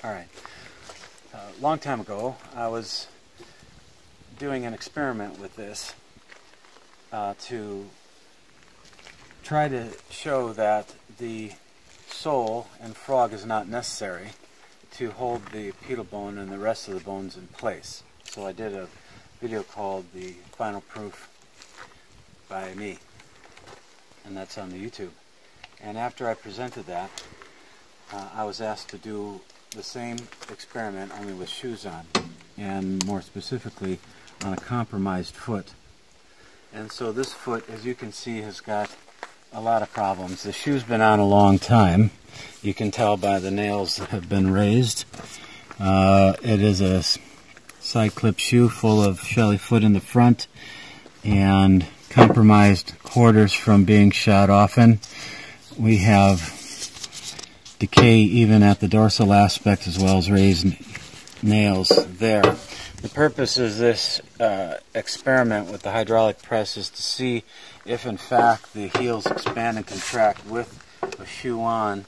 Alright, a long time ago I was doing an experiment with this to try to show that the sole and frog is not necessary to hold the pedal bone and the rest of the bones in place. So I did a video called The Final Proof by me, and that's on the YouTube. And after I presented that, I was asked to do the same experiment only with shoes on, and more specifically on a compromised foot. And so this foot, as you can see, has got a lot of problems. The shoe's been on a long time. You can tell by the nails that have been raised. It is a side clip shoe full of shelly foot in the front and compromised quarters from being shod often. We have decay even at the dorsal aspect as well as raised nails there. The purpose of this experiment with the hydraulic press is to see if in fact the heels expand and contract with a shoe on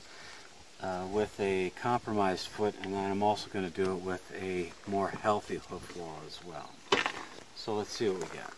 with a compromised foot, and then I'm also going to do it with a more healthy hoof wall as well. So let's see what we got.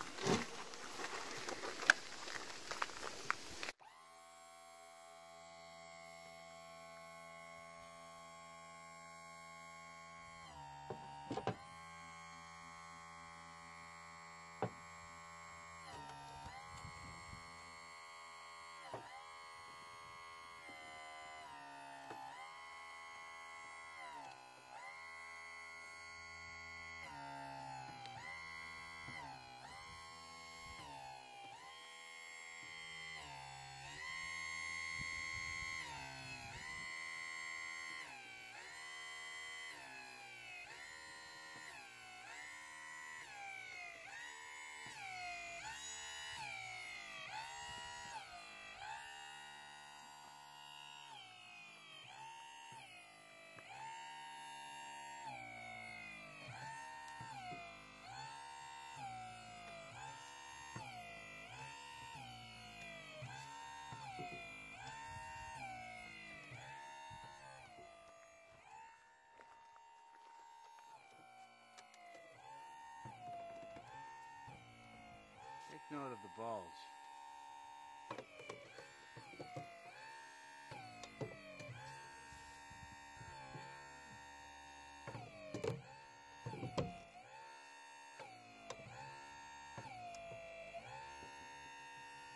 Take note of the bulge.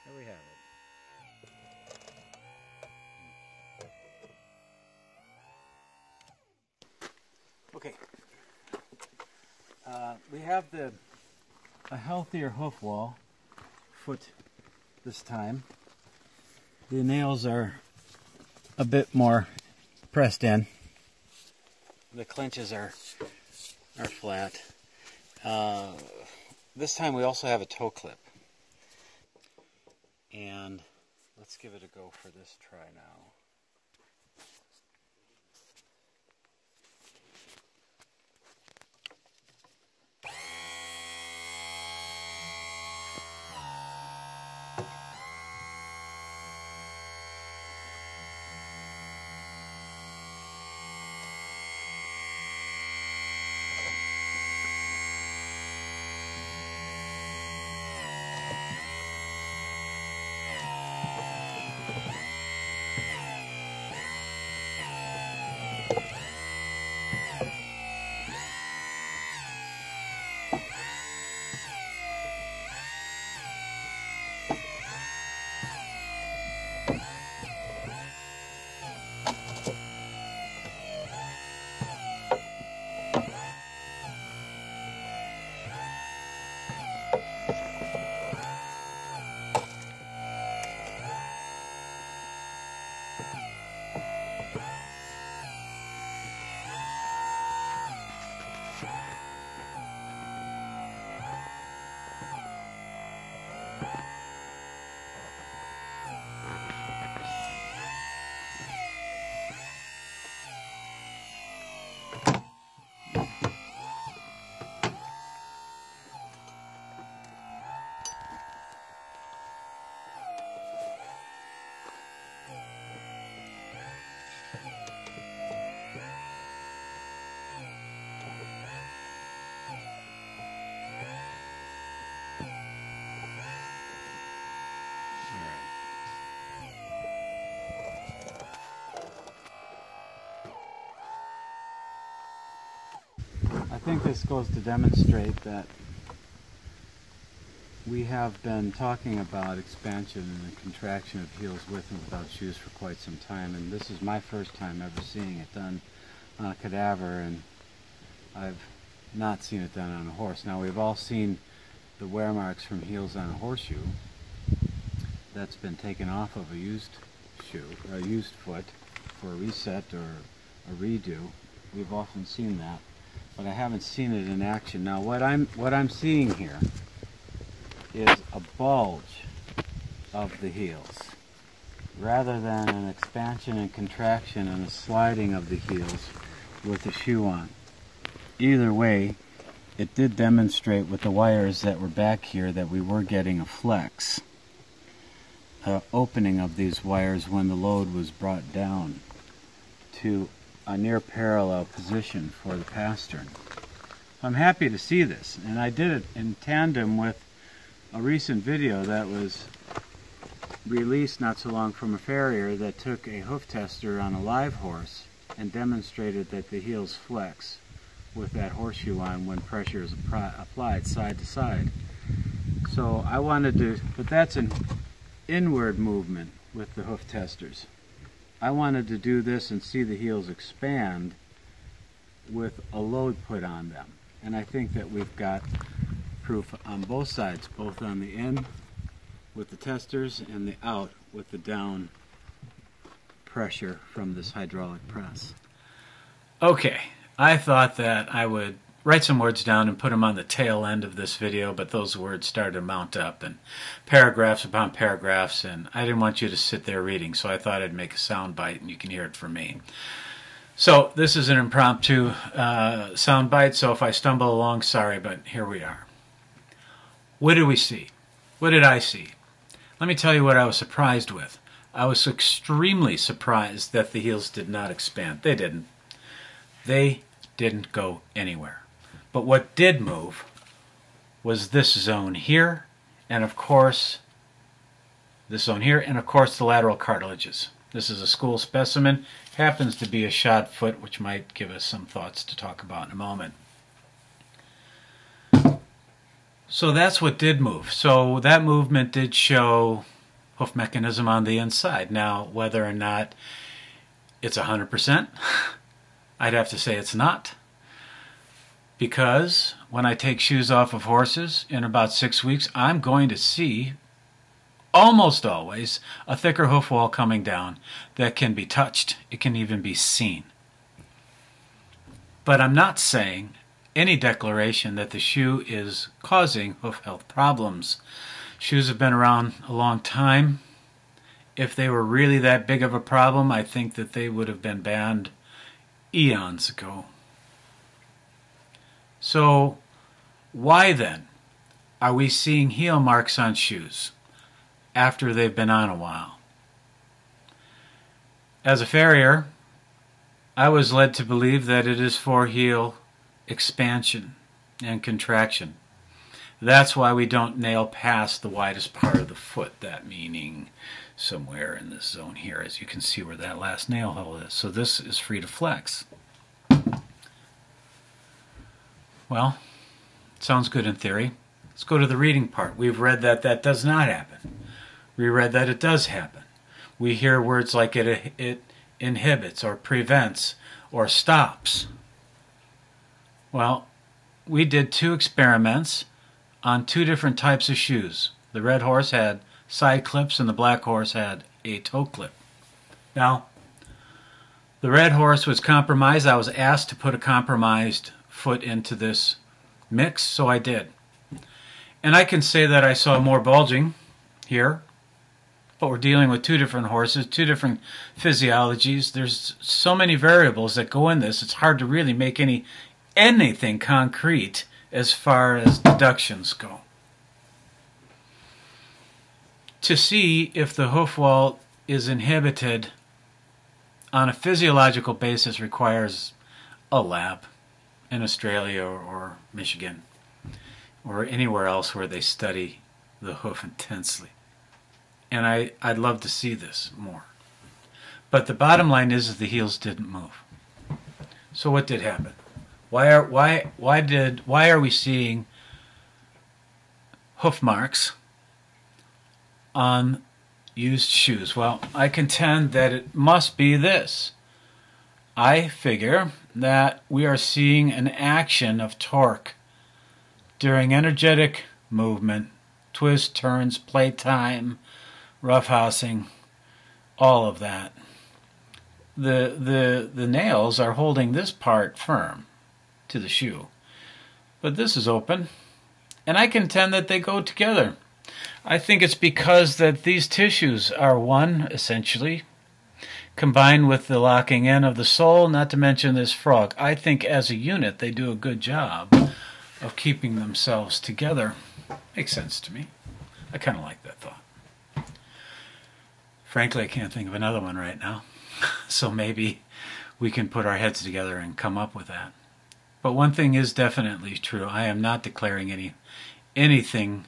There we have it. Okay. We have a healthier hoof wall. Foot this time. The nails are a bit more pressed in. The clinches are flat. This time we also have a toe clip. And let's give it a go for this try now. think this goes to demonstrate that we have been talking about expansion and the contraction of heels with and without shoes for quite some time, and this is my first time ever seeing it done on a cadaver, and I've not seen it done on a horse. Now, we've all seen the wear marks from heels on a horseshoe that's been taken off of a used shoe, or a used foot for a reset or a redo. We've often seen that, but I haven't seen it in action. Now, what I'm seeing here is a bulge of the heels rather than an expansion and contraction and a sliding of the heels with the shoe on. Either way, it did demonstrate with the wires that were back here that we were getting a flex, opening of these wires when the load was brought down to a near parallel position for the pastern. I'm happy to see this, and I did it in tandem with a recent video that was released not so long from a farrier that took a hoof tester on a live horse and demonstrated that the heels flex with that horseshoe on when pressure is applied side to side. So I wanted to, but that's an inward movement with the hoof testers. I wanted to do this and see the heels expand with a load put on them. And I think that we've got proof on both sides, both on the in with the testers and the out with the down pressure from this hydraulic press. Okay, I thought that I would write some words down and put them on the tail end of this video, but those words started to mount up, and paragraphs upon paragraphs, and I didn't want you to sit there reading, so I thought I'd make a sound bite and you can hear it from me. So this is an impromptu sound bite, so if I stumble along, sorry, but here we are. What did we see? What did I see? Let me tell you what I was surprised with. I was extremely surprised that the heels did not expand. They didn't. They didn't go anywhere. But what did move was this zone here, and of course, this zone here, and of course the lateral cartilages. This is a school specimen, happens to be a shod foot, which might give us some thoughts to talk about in a moment. So that's what did move. So that movement did show hoof mechanism on the inside. Now, whether or not it's 100%, I'd have to say it's not. Because when I take shoes off of horses in about 6 weeks, I'm going to see, almost always, a thicker hoof wall coming down that can be touched. It can even be seen. But I'm not saying any declaration that the shoe is causing hoof health problems. Shoes have been around a long time. If they were really that big of a problem, I think that they would have been banned eons ago. So why then are we seeing heel marks on shoes after they've been on a while? As a farrier, I was led to believe that it is for heel expansion and contraction. That's why we don't nail past the widest part of the foot, that meaning somewhere in this zone here, as you can see where that last nail hole is. So this is free to flex. Well, sounds good in theory. Let's go to the reading part. We've read that that does not happen. We read that it does happen. We hear words like it inhibits or prevents or stops. Well, we did 2 experiments on 2 different types of shoes. The red horse had side clips and the black horse had a toe clip. Now, the red horse was compromised. I was asked to put a compromised foot into this mix, so I did. And I can say that I saw more bulging here, but we're dealing with 2 different horses, 2 different physiologies. There's so many variables that go in this, it's hard to really make anything concrete as far as deductions go. To see if the hoof wall is inhibited on a physiological basis requires a lab in Australia or Michigan or anywhere else where they study the hoof intensely. And I'd love to see this more. But the bottom line is the heels didn't move. So what did happen? Why are we seeing hoof marks on used shoes? Well, I contend that it must be this. I figure that we are seeing an action of torque during energetic movement, twist, turns, playtime, roughhousing, all of that. The nails are holding this part firm to the shoe, but this is open, and I contend that they go together. I think it's because that these tissues are one, essentially, combined with the locking in of the sole, not to mention this frog. I think as a unit they do a good job of keeping themselves together. Makes sense to me. I kind of like that thought. Frankly, I can't think of another one right now. So maybe we can put our heads together and come up with that. But one thing is definitely true. I am not declaring anything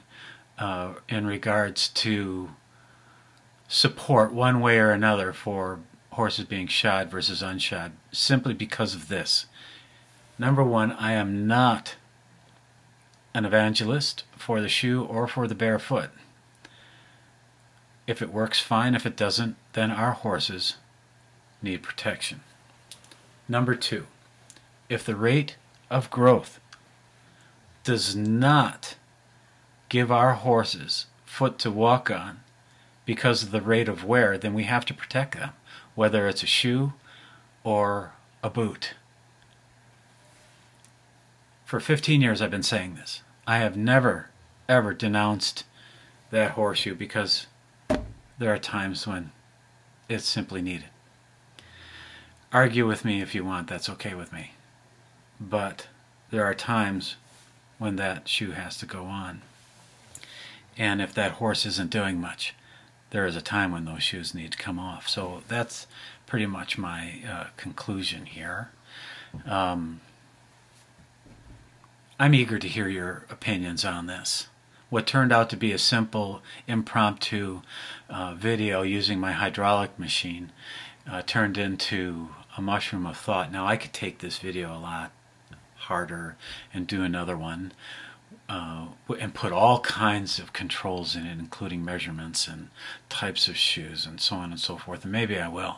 in regards to support one way or another for horses being shod versus unshod, simply because of this. Number one, I am not an evangelist for the shoe or for the barefoot. If it works, fine. If it doesn't, then our horses need protection. Number two, if the rate of growth does not give our horses foot to walk on because of the rate of wear, then we have to protect them, whether it's a shoe or a boot. For 15 years I've been saying this. I have never, ever denounced that horseshoe because there are times when it's simply needed. Argue with me if you want, that's okay with me. But there are times when that shoe has to go on. And if that horse isn't doing much, there is a time when those shoes need to come off. So that's pretty much my conclusion here. I'm eager to hear your opinions on this. What turned out to be a simple impromptu video using my hydraulic machine turned into a mushroom of thought. Now I could take this video a lot harder and do another one and put all kinds of controls in it, including measurements and types of shoes and so on and so forth, and maybe I will.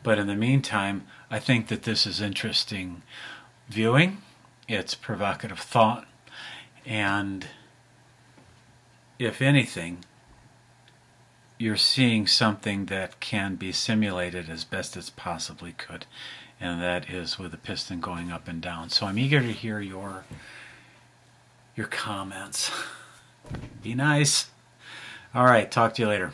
But in the meantime, I think that this is interesting viewing. It's provocative thought, and if anything, you're seeing something that can be simulated as best as possibly could, and that is with the piston going up and down. So I'm eager to hear your comments. Be nice. All right, talk to you later.